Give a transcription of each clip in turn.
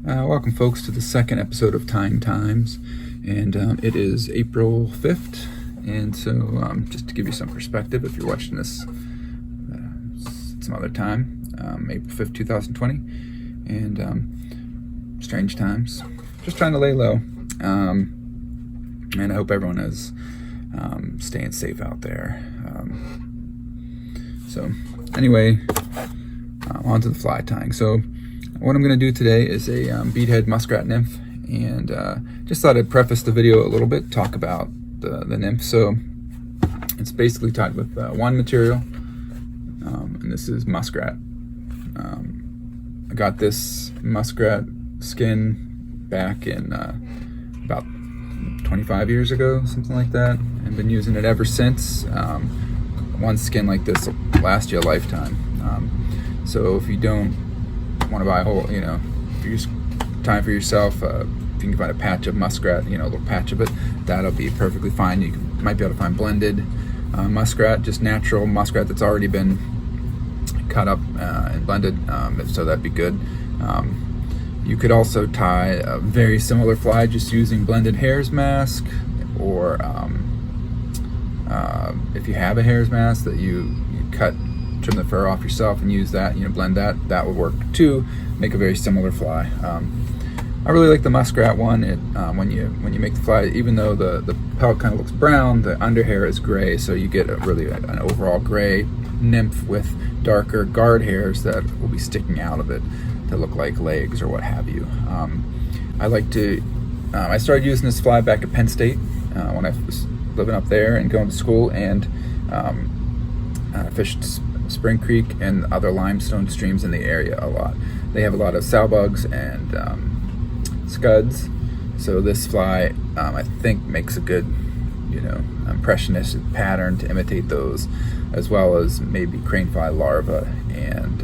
Welcome folks to the second episode of Tying Times, and it is April 5th, and so just to give you some perspective, if you're watching this some other time, April 5th, 2020, and strange times, just trying to lay low, and I hope everyone is staying safe out there. So anyway, on to the fly tying. So what I'm going to do today is a beadhead muskrat nymph, and just thought I'd preface the video a little bit, talk about the nymph. So it's basically tied with one material, and this is muskrat. I got this muskrat skin back in about 25 years ago, something like that, and been using it ever since. One skin like this will last you a lifetime. So if you don't want to buy a whole, if you're just tying for yourself, if you can find a patch of muskrat, a little patch of it, that'll be perfectly fine. You might be able to find blended muskrat, just natural muskrat that's already been cut up and blended, so that'd be good. You could also tie a very similar fly just using blended hare's mask, or if you have a hare's mask that you trim the fur off yourself and use that, blend that would work too, make a very similar fly. I really like the muskrat one. It when you make the fly, even though the pelt kind of looks brown, the underhair is gray, so you get an overall gray nymph with darker guard hairs that will be sticking out of it that look like legs or what have you. I started using this fly back at Penn State when I was living up there and going to school, and fished Spring Creek and other limestone streams in the area a lot. They have a lot of sow bugs and scuds, so this fly I think makes a good impressionistic pattern to imitate those, as well as maybe crane fly larvae and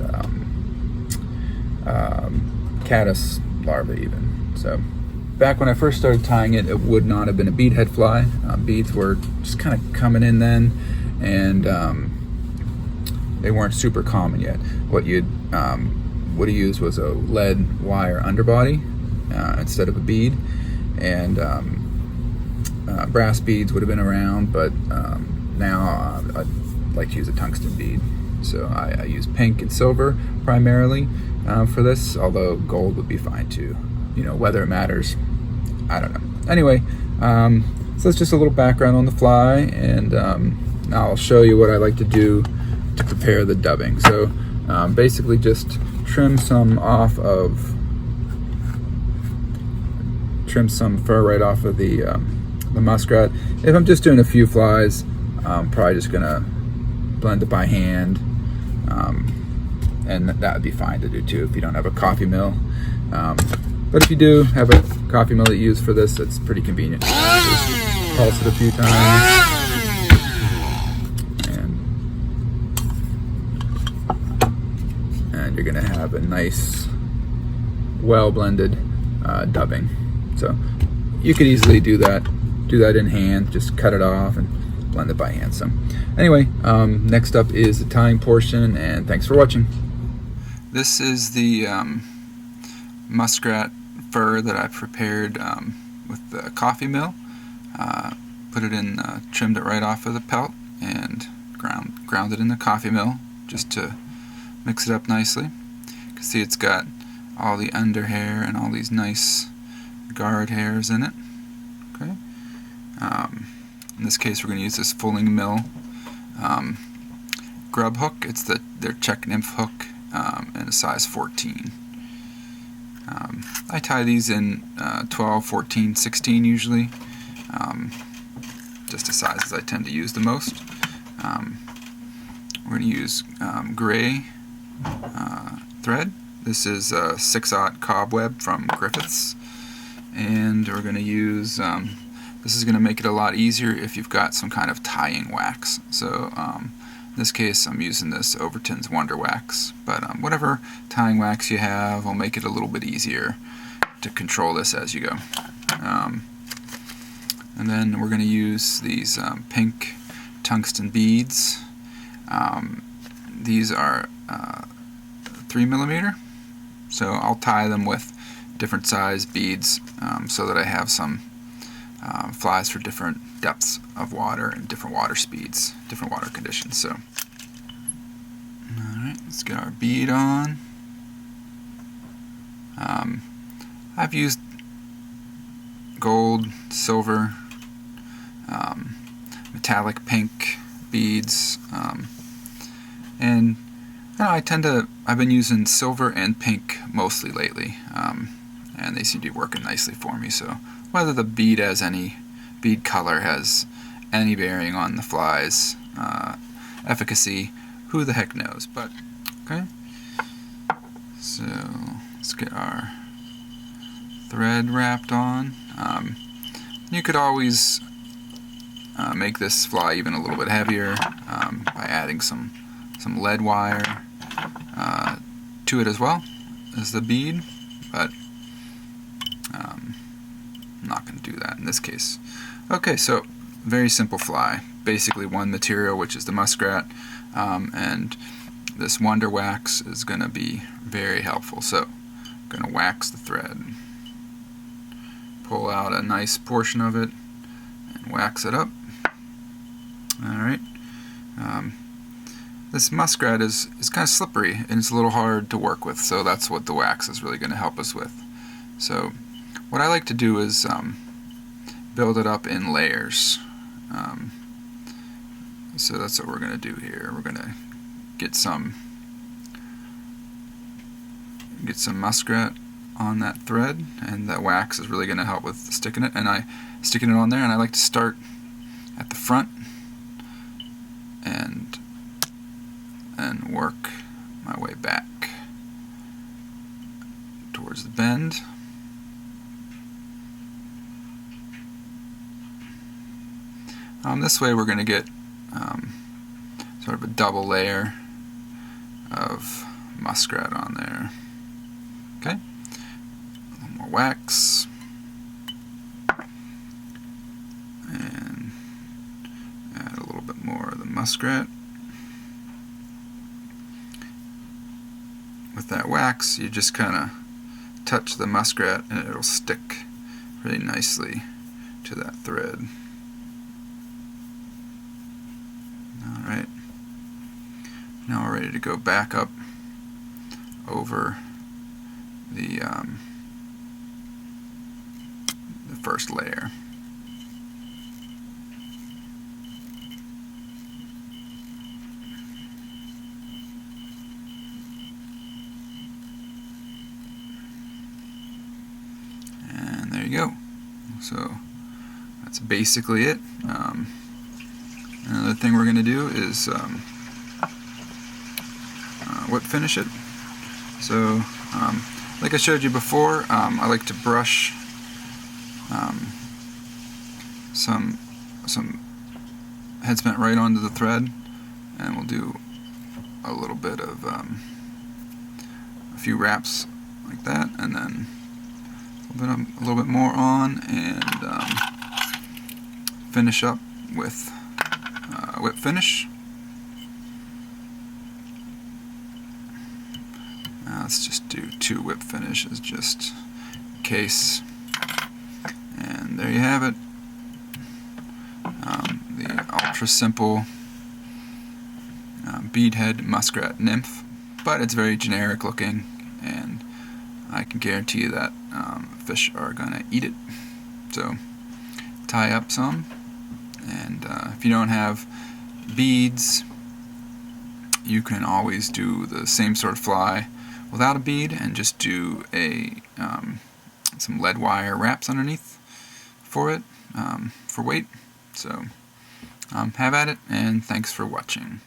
caddis larvae even. So back when I first started tying it, it would not have been a beadhead fly. Beads were just kind of coming in then, and they weren't super common yet. What you'd would have used was a lead wire underbody instead of a bead, and brass beads would have been around, but now I'd like to use a tungsten bead. So I use pink and silver primarily for this, although gold would be fine too. Whether it matters, I don't know. Anyway, so that's just a little background on the fly, and now I'll show you what I like to do to prepare the dubbing. So basically just trim some fur right off of the muskrat. If I'm just doing a few flies, I'm probably just gonna blend it by hand, and that would be fine to do too if you don't have a coffee mill. But if you do have a coffee mill that you use for this, it's pretty convenient. Just pulse it a few times, and you're gonna have a nice, well-blended dubbing. So you could easily do that in hand, just cut it off and blend it by hand. So anyway, next up is the tying portion, and thanks for watching. This is the muskrat fur that I prepared with the coffee mill. Put it in, trimmed it right off of the pelt, and ground it in the coffee mill just to mix it up nicely. You can see it's got all the underhair and all these nice guard hairs in it. Okay. In this case, we're going to use this fulling mill grub hook. It's their Czech Nymph hook in a size 14. I tie these in 12, 14, 16 usually, just the sizes I tend to use the most. We're going to use gray thread. This is a 6/0 cobweb from Griffiths, and we're going to use, this is going to make it a lot easier if you've got some kind of tying wax. So in this case I'm using this Overton's Wonder Wax, but whatever tying wax you have will make it a little bit easier to control this as you go. And then we're going to use these pink tungsten beads. These are 3mm, so I'll tie them with different size beads so that I have some flies for different depths of water and different water speeds, different water conditions. So, alright, let's get our bead on. I've used gold, silver, metallic pink beads, and I've been using silver and pink mostly lately, and they seem to be working nicely for me. So whether the bead color has any bearing on the fly's efficacy, who the heck knows? But okay, so let's get our thread wrapped on. You could always make this fly even a little bit heavier by adding some lead wire to it as well as the bead, but I'm not going to do that in this case. Okay, so very simple fly. Basically one material, which is the muskrat, and this wonder wax is going to be very helpful. So I'm going to wax the thread, pull out a nice portion of it, and wax it up. Alright. This muskrat is kind of slippery and it's a little hard to work with, so that's what the wax is really going to help us with. So what I like to do is build it up in layers. So that's what we're going to do here. We're going to get some muskrat on that thread, and that wax is really going to help with sticking it. And sticking it on there, and I like to start at the front and work my way back towards the bend. This way we're going to get sort of a double layer of muskrat on there. Okay, a little more wax, and add a little bit more of the muskrat. With that wax, you just kind of touch the muskrat and it'll stick really nicely to that thread. Alright, now we're ready to go back up over the first layer. And there you go. So that's basically it. Another thing we're going to do is whip finish it. So like I showed you before, I like to brush some head cement right onto the thread, and we'll do a little bit of a few wraps like that, and then a little bit more on, and finish up with whip finish. Let's just do 2 whip finishes just in case. And there you have it. The ultra simple beadhead muskrat nymph, but it's very generic looking, and I can guarantee you that fish are gonna eat it. So tie up some, and if you don't have beads, you can always do the same sort of fly without a bead and just do some lead wire wraps underneath for it for weight. So have at it, and thanks for watching.